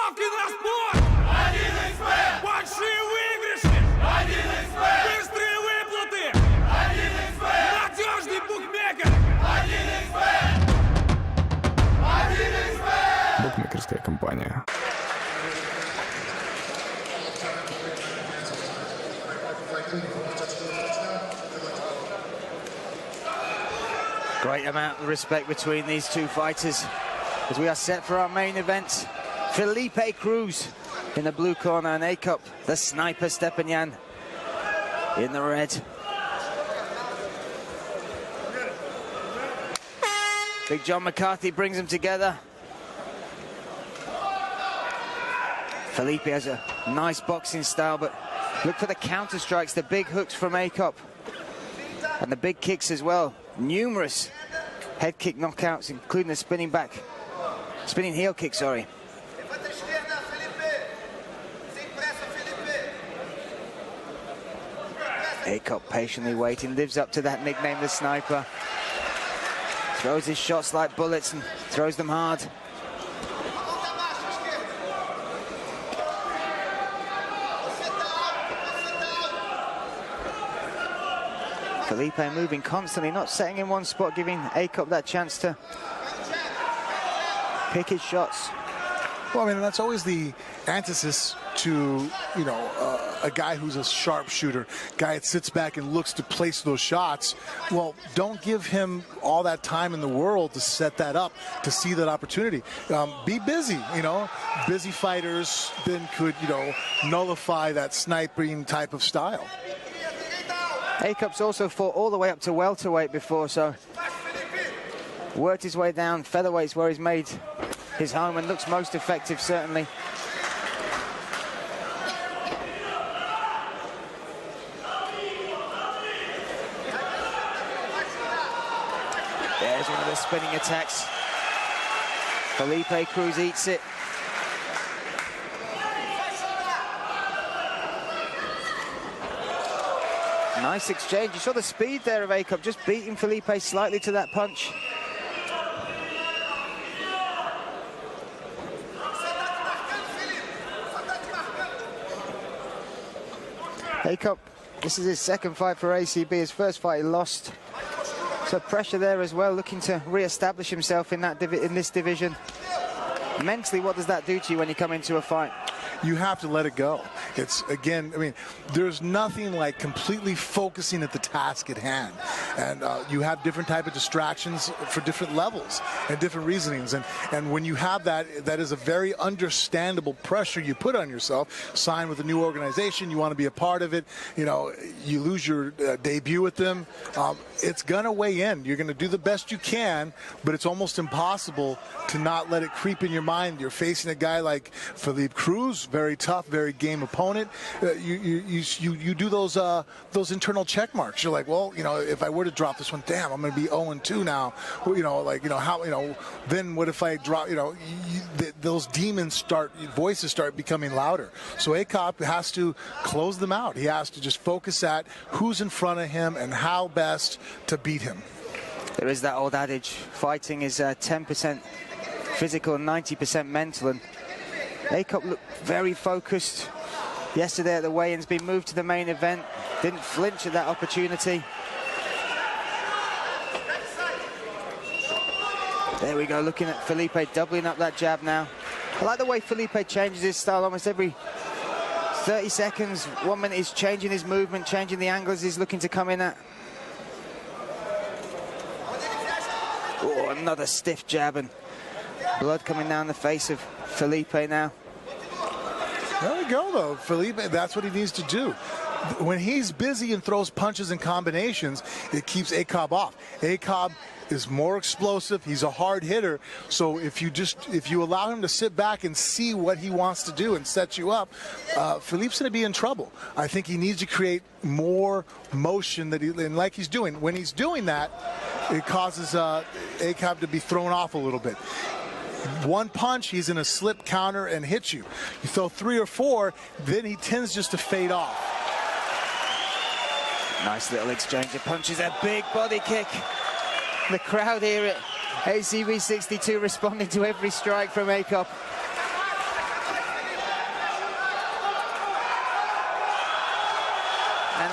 Ставки на спорт! 1xbet! Большие выигрыши! 1xbet! Быстрые выплаты! 1xbet! Надежный букмекер! 1xbet! 1xbet! Букмекерская компания. Great amount of respect between these two fighters as we are set for our main event. Felipe Cruz in the blue corner and A-Cup, the sniper Stepanian in the red. Big John McCarthy brings them together. Felipe has a nice boxing style, but look for the counter strikes, the big hooks from A-Cup. And the big kicks as well. Numerous head kick knockouts, including the spinning heel kick, sorry. A-Cup patiently waiting, lives up to that nickname, the sniper. Throws his shots like bullets and throws them hard. Felipe moving constantly, not setting in one spot, giving A-Cup that chance to pick his shots. Well, I mean, that's always the antithesis to, you know, a guy who's a sharpshooter, guy that sits back and looks to place those shots. Well, don't give him all that time in the world to set that up, to see that opportunity. Be busy, you know. Busy fighters then could, you know, nullify that sniping type of style. A-Cup's also fought all the way up to welterweight before, so worked his way down. Featherweight's where he's made his home and looks most effective, certainly. There's one of the spinning attacks. Felipe Cruz eats it. Nice exchange. You saw the speed there of A-Cup, just beating Felipe slightly to that punch. A-Cup, this is his second fight for ACB. His first fight he lost. So pressure there as well, looking to re-establish himself in this division. Mentally, what does that do to you when you come into a fight? You have to let it go. It's, again, I mean, there's nothing like completely focusing at the task at hand. And you have different type of distractions for different levels and different reasonings. And when you have that, that is a very understandable pressure you put on yourself. Sign with a new organization, you want to be a part of it. You know, you lose your debut with them. It's going to weigh in. You're going to do the best you can, but it's almost impossible to not let it creep in your mind. You're facing a guy like Felipe Cruz, very tough, very game opponent. You do those internal check marks. You're like, well, you know, if I were to drop this one, damn, I'm going to be 0-2 now. You know, like, you know, how, you know, then what if I drop, you know, those demons voices start becoming louder. So A-Cup has to close them out. He has to just focus at who's in front of him and how best to beat him. There is that old adage, fighting is 10% physical and 90% mental, and A-Cup looked very focused yesterday at the weigh-ins, been moved to the main event, didn't flinch at that opportunity. There we go, looking at Felipe doubling up that jab now. I like the way Felipe changes his style almost every 30 seconds. 1 minute he's changing his movement, changing the angles he's looking to come in at. Oh, another stiff jab and blood coming down the face of Felipe now. There we go, though. Felipe, that's what he needs to do. When he's busy and throws punches and combinations, it keeps A-Cup off. A-Cup is more explosive. He's a hard hitter. So if you allow him to sit back and see what he wants to do and set you up, Felipe's going to be in trouble. I think he needs to create more motion and like he's doing. When he's doing that, it causes A-Cup to be thrown off a little bit. One punch, he's in a slip counter and hits you. You throw 3 or 4, then he tends just to fade off. Nice little exchange of punches, a big body kick. The crowd here at ACB 62 responding to every strike from A-Cup.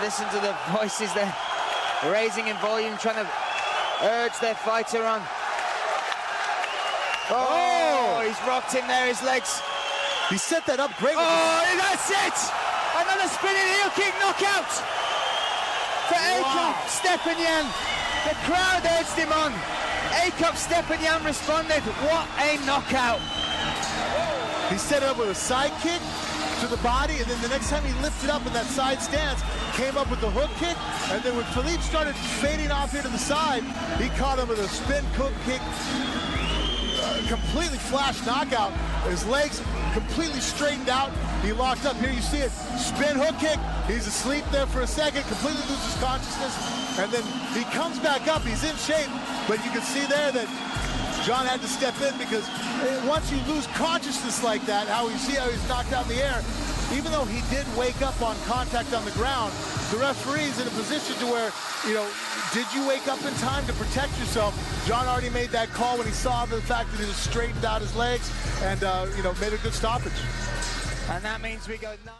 listen to the voices they're raising in volume, trying to urge their fighter on. Oh, he's rocked him there, his legs. He set that up great. Oh, that's it! Another spinning heel kick knockout for Akop Stepanyan. The crowd urged him on. Akop Stepanyan responded. What a knockout. He set it up with a side kick to the body, and then the next time he lifted up in that side stance, came up with the hook kick, and then when Philippe started fading off here to the side, he caught him with a spin hook kick. Completely flash knockout. His legs completely straightened out. He locked up. Here you see it. Spin hook kick. He's asleep there for a second, completely loses consciousness, and then he comes back up. He's in shape, but you can see there that John had to step in, because once you lose consciousness like that, how you see how he's knocked out in the air, even though he did wake up on contact on the ground, the referee's in a position to where, you know, did you wake up in time to protect yourself? John already made that call when he saw the fact that he just straightened out his legs and, you know, made a good stoppage. And that means we go 9.